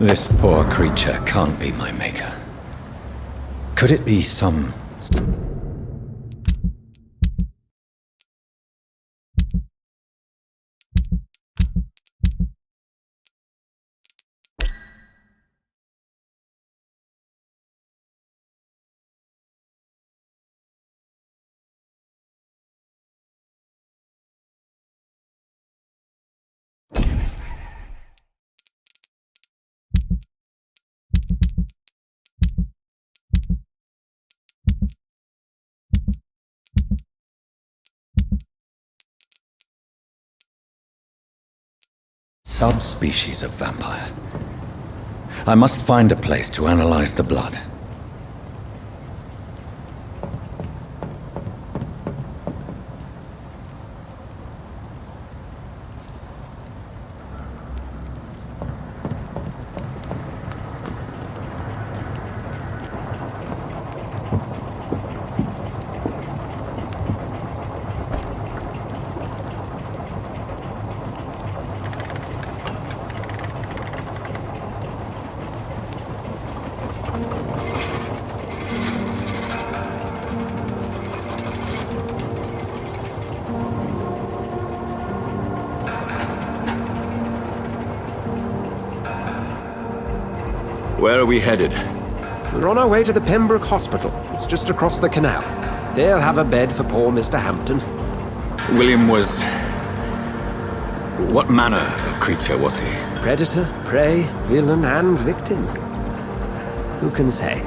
This poor creature can't be my maker. Could it be some... subspecies of vampire. I must find a place to analyze the blood. Where are we headed? We're on our way to the Pembroke Hospital. It's just across the canal. They'll have a bed for poor Mr. Hampton. William was... What manner of creature was he? Predator, prey, villain, and victim. Who can say?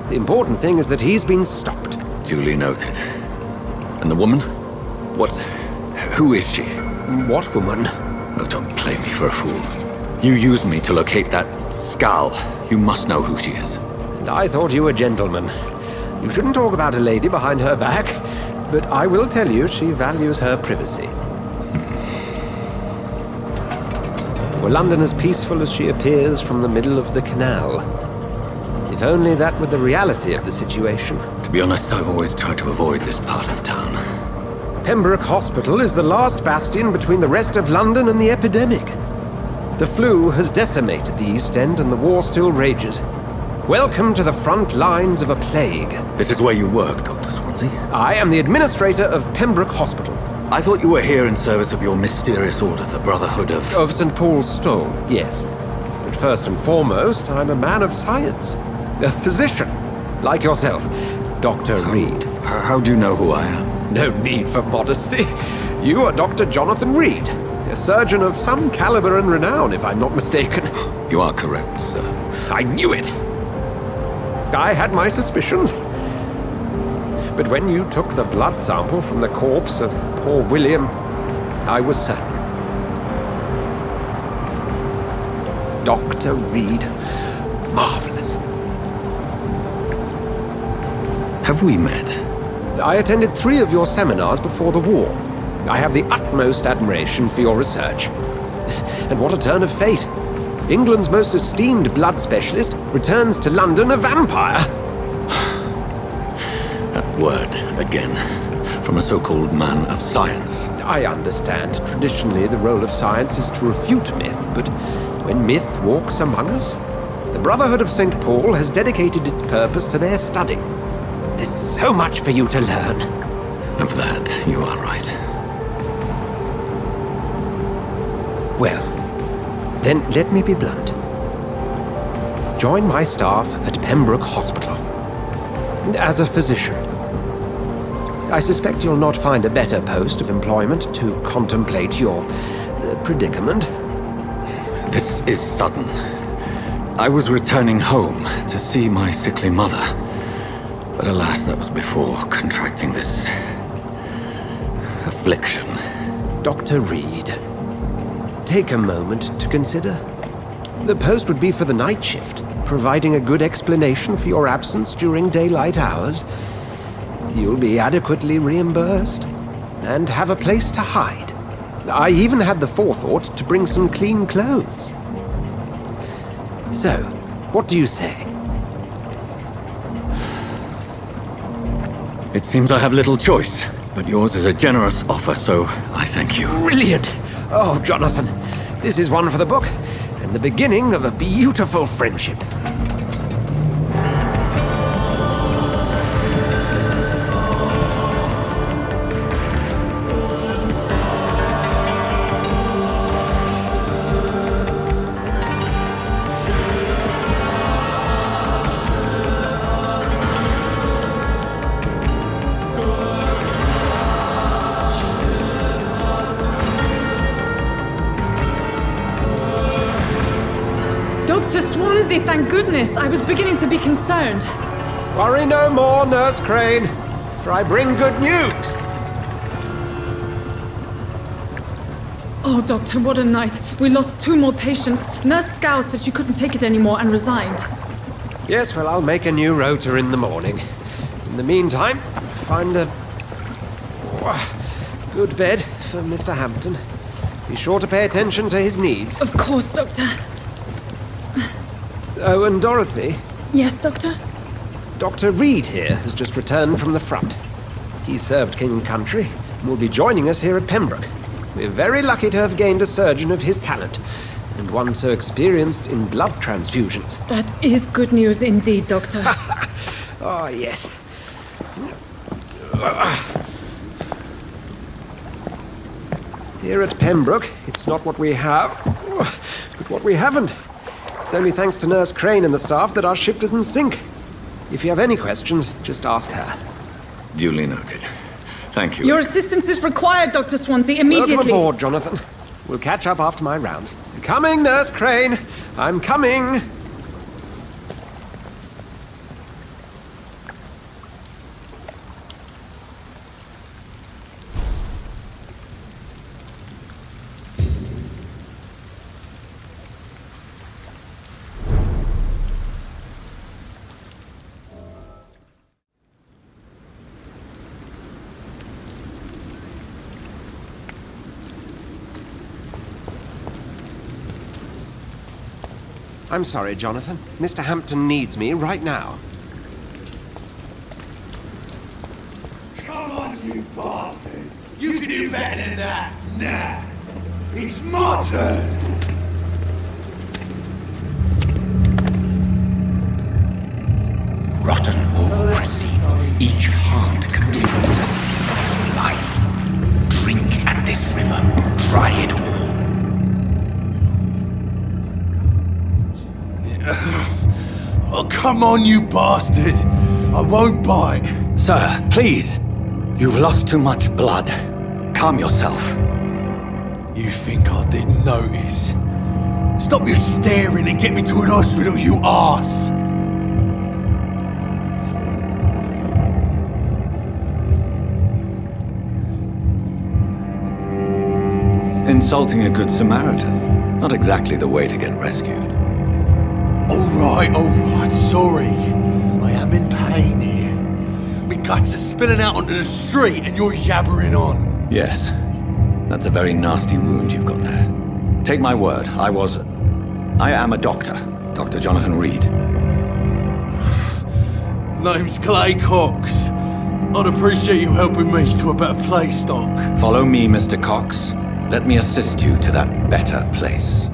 The important thing is that he's been stopped. Duly noted. And the woman? What... Who is she? What woman? Oh, don't play me for a fool. You used me to locate that skull. You must know who she is. And I thought you a gentleman. You shouldn't talk about a lady behind her back, but I will tell you she values her privacy. Were London as peaceful as she appears from the middle of the canal? If only that were the reality of the situation. To be honest, I've always tried to avoid this part of town. Pembroke Hospital is the last bastion between the rest of London and the epidemic. The flu has decimated the East End and the war still rages. Welcome to the front lines of a plague. This is where you work, Dr. Suonsí? I am the administrator of Pembroke Hospital. I thought you were here in service of your mysterious order, the Brotherhood of... Of St. Paul's Stone, yes. But first and foremost, I'm a man of science. A physician, like yourself, Dr. Reed. How do you know who I am? No need for modesty. You are Dr. Jonathan Reed, a surgeon of some caliber and renown, if I'm not mistaken. You are correct, sir. I knew it! I had my suspicions. But when you took the blood sample from the corpse of poor William, I was certain. Dr. Reed. Marvelous. Have we met? I attended 3 of your seminars before the war. I have the utmost admiration for your research. And what a turn of fate. England's most esteemed blood specialist returns to London a vampire. That word, again, from a so-called man of science. I understand. Traditionally, the role of science is to refute myth, but when myth walks among us, the Brotherhood of St. Paul has dedicated its purpose to their study. There's so much for you to learn. Of that, you are right. Well, then let me be blunt. Join my staff at Pembroke Hospital. And as a physician, I suspect you'll not find a better post of employment to contemplate your predicament. This is sudden. I was returning home to see my sickly mother. But alas, that was before contracting this... affliction. Dr. Reed, take a moment to consider. The post would be for the night shift, providing a good explanation for your absence during daylight hours. You'll be adequately reimbursed, and have a place to hide. I even had the forethought to bring some clean clothes. So, what do you say? It seems I have little choice, but yours is a generous offer, so I thank you. Brilliant! Oh, Jonathan, this is one for the book. and the beginning of a beautiful friendship. Dr. Suonsi, thank goodness. I was beginning to be concerned. Worry no more, Nurse Crane, for I bring good news. Oh, Doctor, what a night. We lost 2 more patients. Nurse Scow said she couldn't take it anymore and resigned. Yes, well, I'll make a new rota in the morning. In the meantime, find a good bed for Mr. Hampton. Be sure to pay attention to his needs. Of course, Doctor. Oh, and Dorothy, Yes, Doctor? Dr. Reed here has just returned from the front. He served King and Country and will be joining us here at Pembroke. We're very lucky to have gained a surgeon of his talent, and one so experienced in blood transfusions. That is good news indeed, Doctor. Oh, yes. Here at Pembroke, it's not what we have, but what we haven't. It's only thanks to Nurse Crane and the staff that our ship doesn't sink. If you have any questions, just ask her. Duly noted. Thank you. Your assistance is required, Dr. Suonsi, immediately. Welcome aboard, Jonathan. We'll catch up after my rounds. Coming, Nurse Crane. I'm coming. I'm sorry, Jonathan. Mr. Hampton needs me right now. Come on, you bastard! You can do better than that! Nah! It's my turn! Rotten or receive, each heart contains the seed of life. Drink at this river, try it all. Oh, come on, you bastard! I won't bite! Sir, please. You've lost too much blood. Calm yourself. You think I didn't notice? Stop your staring and get me to an hospital, you arse! Insulting a good Samaritan. Not exactly the way to get rescued. Alright, sorry. I am in pain here. My guts are spilling out onto the street and you're yabbering on. Yes. That's a very nasty wound you've got there. Take my word, I am a doctor. Dr. Jonathan Reed. Name's Clay Cox. I'd appreciate you helping me to a better place, Doc. Follow me, Mr. Cox. Let me assist you to that better place.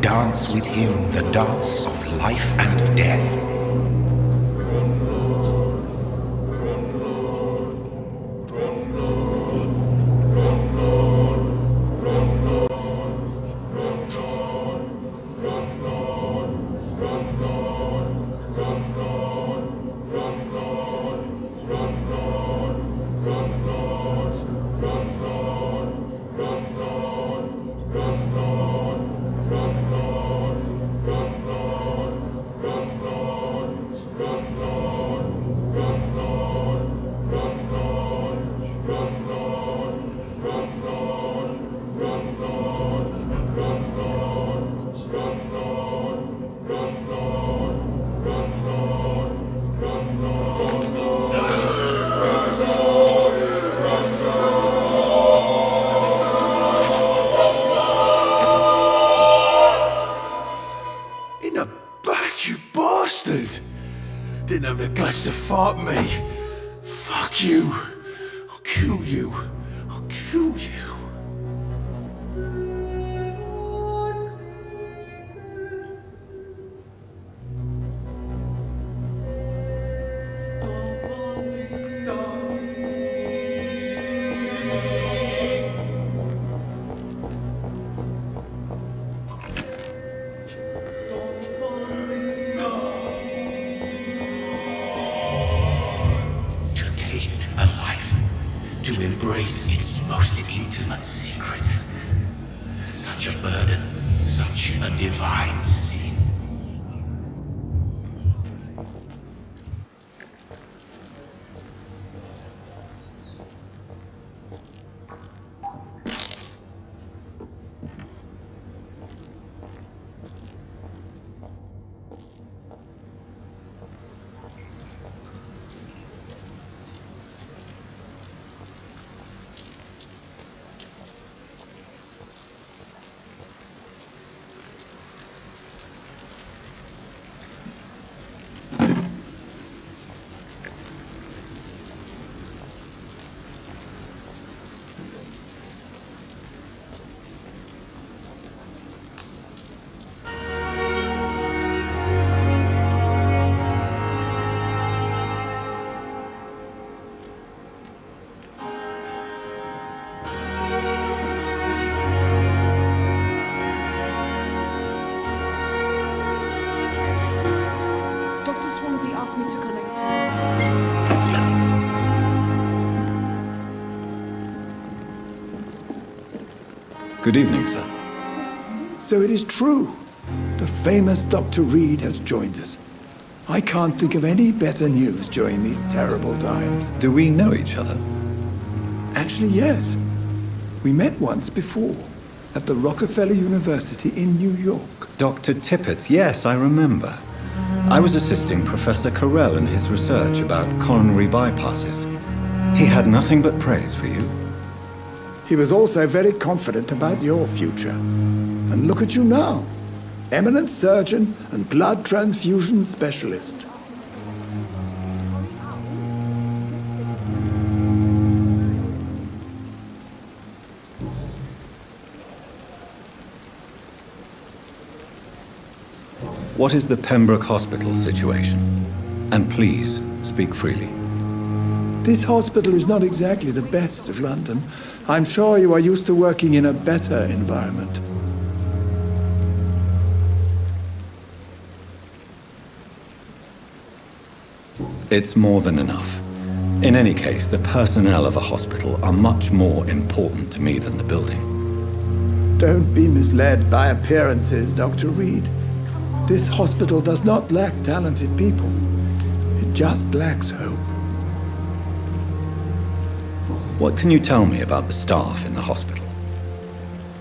Dance with him the dance of life and death. to fight me. Fuck you. I'll kill you. I'll kill you. To taste a life, to embrace its most intimate secrets. Such a burden, such a divine sin. Dr. Suonsi asked me to collect. Good evening, sir. So it is true. The famous Dr. Reed has joined us. I can't think of any better news during these terrible times. Do we know each other? Actually, yes. We met once before at the Rockefeller University in New York. Dr. Tippett, yes, I remember. I was assisting Professor Carell in his research about coronary bypasses. He had nothing but praise for you. He was also very confident about your future. And look at you now. Eminent surgeon and blood transfusion specialist. What is the Pembroke Hospital situation? And please, speak freely. This hospital is not exactly the best of London. I'm sure you are used to working in a better environment. It's more than enough. In any case, the personnel of a hospital are much more important to me than the building. Don't be misled by appearances, Dr. Reed. This hospital does not lack talented people. It just lacks hope. What can you tell me about the staff in the hospital?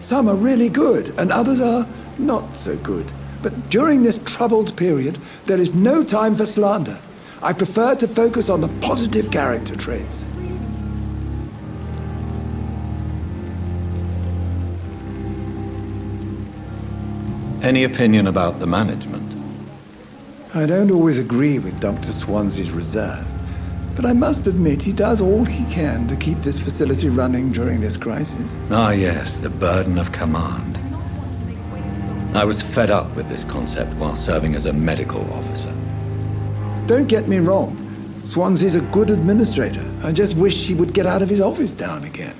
Some are really good, and others are not so good. But during this troubled period, there is no time for slander. I prefer to focus on the positive character traits. Any opinion about the management? I don't always agree with Dr. Suonsi's reserve, but I must admit he does all he can to keep this facility running during this crisis. Ah, yes, the burden of command. I was fed up with this concept while serving as a medical officer. Don't get me wrong. Suonsi's a good administrator. I just wish he would get out of his office down again.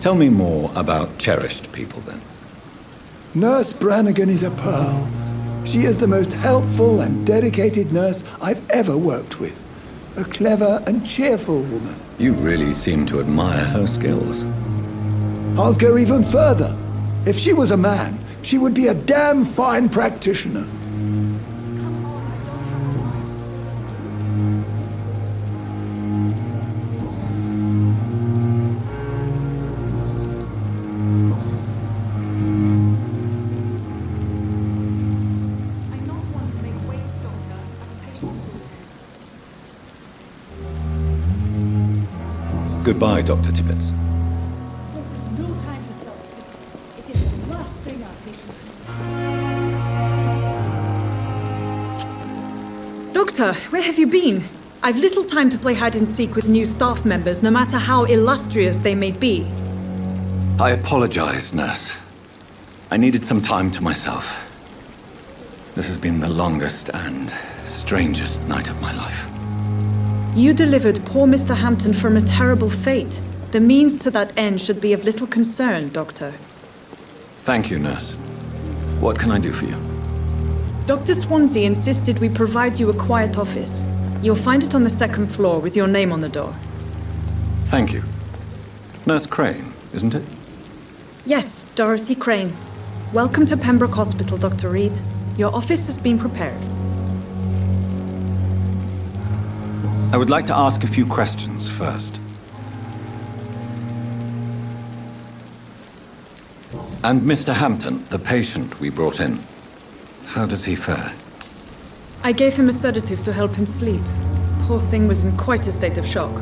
Tell me more about cherished people, then. Nurse Brannigan is a pearl. She is the most helpful and dedicated nurse I've ever worked with. A clever and cheerful woman. You really seem to admire her skills. I'll go even further. If she was a man, she would be a damn fine practitioner. Goodbye, Dr. Tippett. No time for self-pity. It is the last thing our patients need. Doctor, where have you been? I've little time to play hide and seek with new staff members, no matter how illustrious they may be. I apologize, nurse. I needed some time to myself. This has been the longest and strangest night of my life. You delivered poor Mr. Hampton from a terrible fate. The means to that end should be of little concern, Doctor. Thank you, nurse. What can I do for you? Dr. Suonsi insisted we provide you a quiet office. You'll find it on the second floor with your name on the door. Thank you. Nurse Crane, isn't it? Yes, Dorothy Crane. Welcome to Pembroke Hospital, Dr. Reed. Your office has been prepared. I would like to ask a few questions first. And Mr. Hampton, the patient we brought in, how does he fare? I gave him a sedative to help him sleep. Poor thing was in quite a state of shock.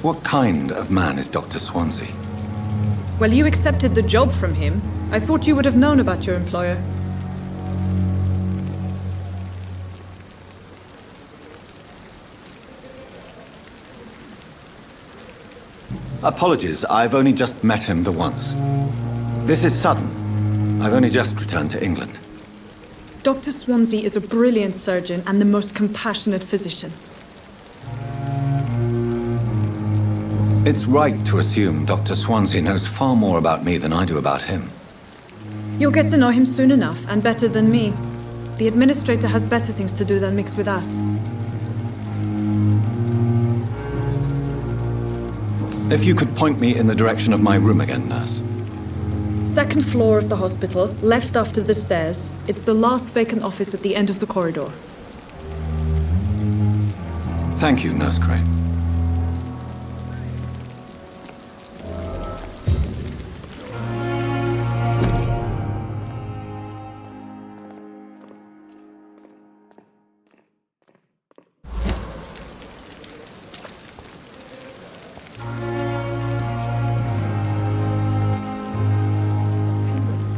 What kind of man is Dr. Suonsi? Well, you accepted the job from him. I thought you would have known about your employer. Apologies, I've only just met him the once. This is sudden. I've only just returned to England. Dr. Suonsi is a brilliant surgeon and the most compassionate physician. It's right to assume Dr. Suonsi knows far more about me than I do about him. You'll get to know him soon enough, and better than me. The administrator has better things to do than mix with us. If you could point me in the direction of my room again, nurse. Second floor of the hospital, left after the stairs. It's the last vacant office at the end of the corridor. Thank you, Nurse Crane.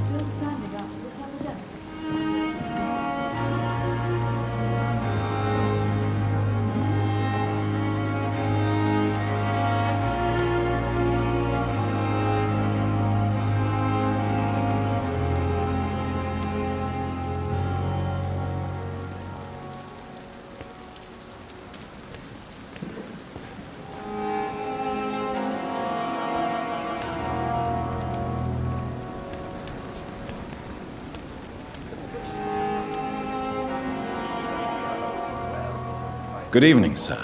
Still standing after this epidemic. Good evening, sir.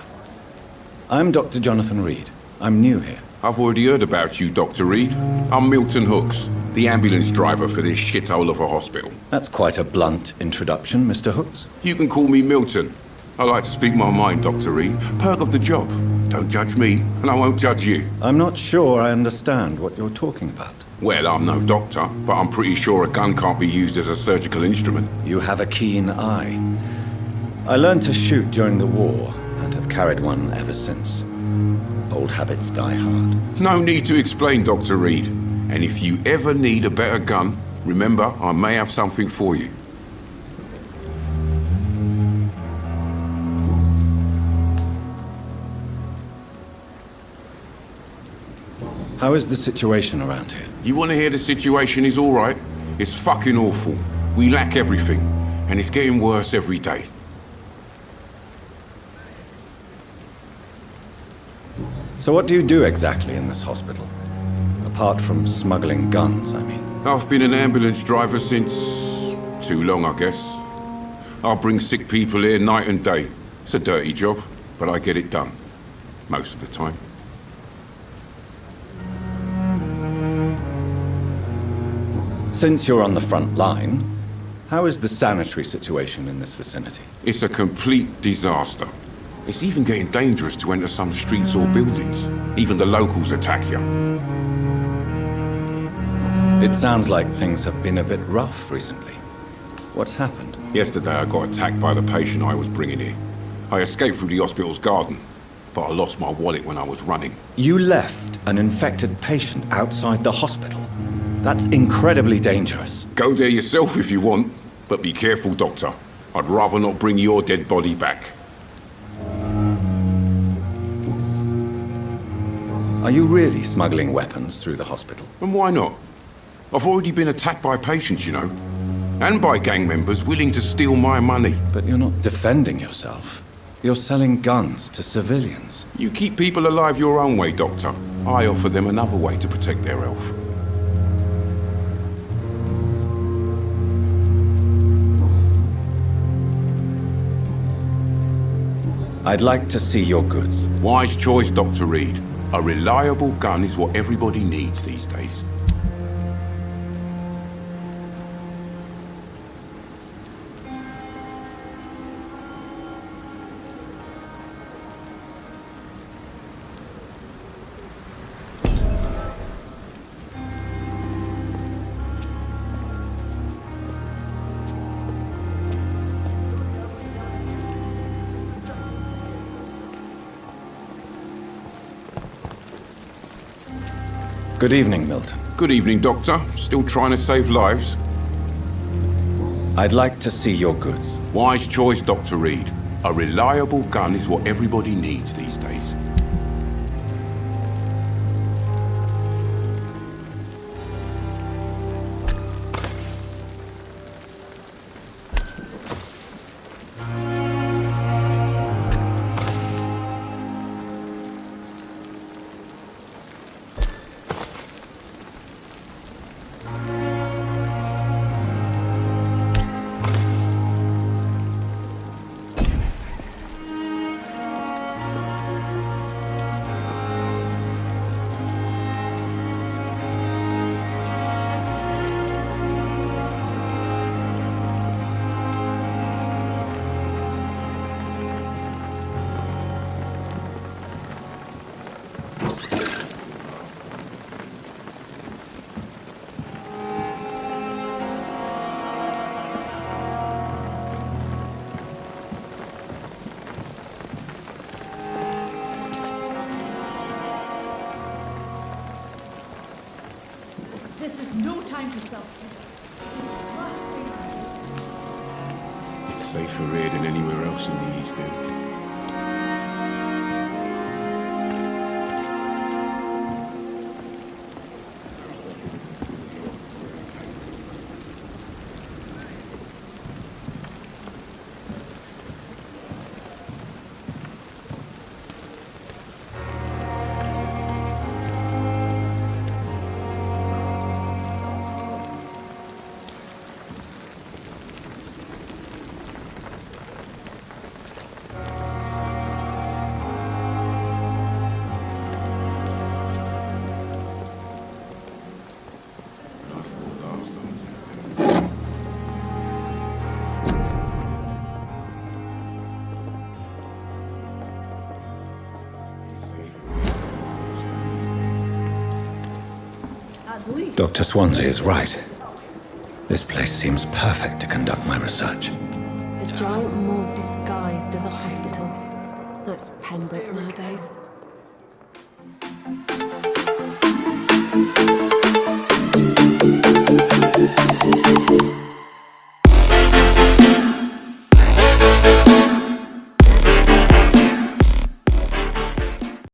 I'm Dr. Jonathan Reed. I'm new here. I've already heard about you, Dr. Reed. I'm Milton Hooks, the ambulance driver for this shithole of a hospital. That's quite a blunt introduction, Mr. Hooks. You can call me Milton. I like to speak my mind, Dr. Reed. Perk of the job. Don't judge me, and I won't judge you. I'm not sure I understand what you're talking about. Well, I'm no doctor, but I'm pretty sure a gun can't be used as a surgical instrument. You have a keen eye. I learned to shoot during the war and have carried one ever since. Old habits die hard. No need to explain, Dr. Reed. And if you ever need a better gun, remember, I may have something for you. How is the situation around here? You want to hear the situation is all right? It's fucking awful. We lack everything, and it's getting worse every day. So what do you do exactly in this hospital? Apart from smuggling guns, I mean. I've been an ambulance driver since... too long, I guess. I bring sick people here night and day. It's a dirty job, but I get it done. Most of the time. Since you're on the front line, how is the sanitary situation in this vicinity? It's a complete disaster. It's even getting dangerous to enter some streets or buildings. Even the locals attack you. It sounds like things have been a bit rough recently. What's happened? Yesterday I got attacked by the patient I was bringing here. I escaped through the hospital's garden, but I lost my wallet when I was running. You left an infected patient outside the hospital? That's incredibly dangerous. Go there yourself if you want. But be careful, Doctor. I'd rather not bring your dead body back. Are you really smuggling weapons through the hospital? And why not? I've already been attacked by patients, you know. And by gang members willing to steal my money. But you're not defending yourself. You're selling guns to civilians. You keep people alive your own way, Doctor. I offer them another way to protect their health. I'd like to see your goods. Wise choice, Dr. Reed. A reliable gun is what everybody needs these days. Good evening, Milton. Good evening, Doctor. Still trying to save lives? I'd like to see your goods. Wise choice, Dr. Reed. A reliable gun is what everybody needs these days. This is no time for self-pity. It's safer here than anywhere else in the East End. Dr. Suonsi is right. This place seems perfect to conduct my research. A giant morgue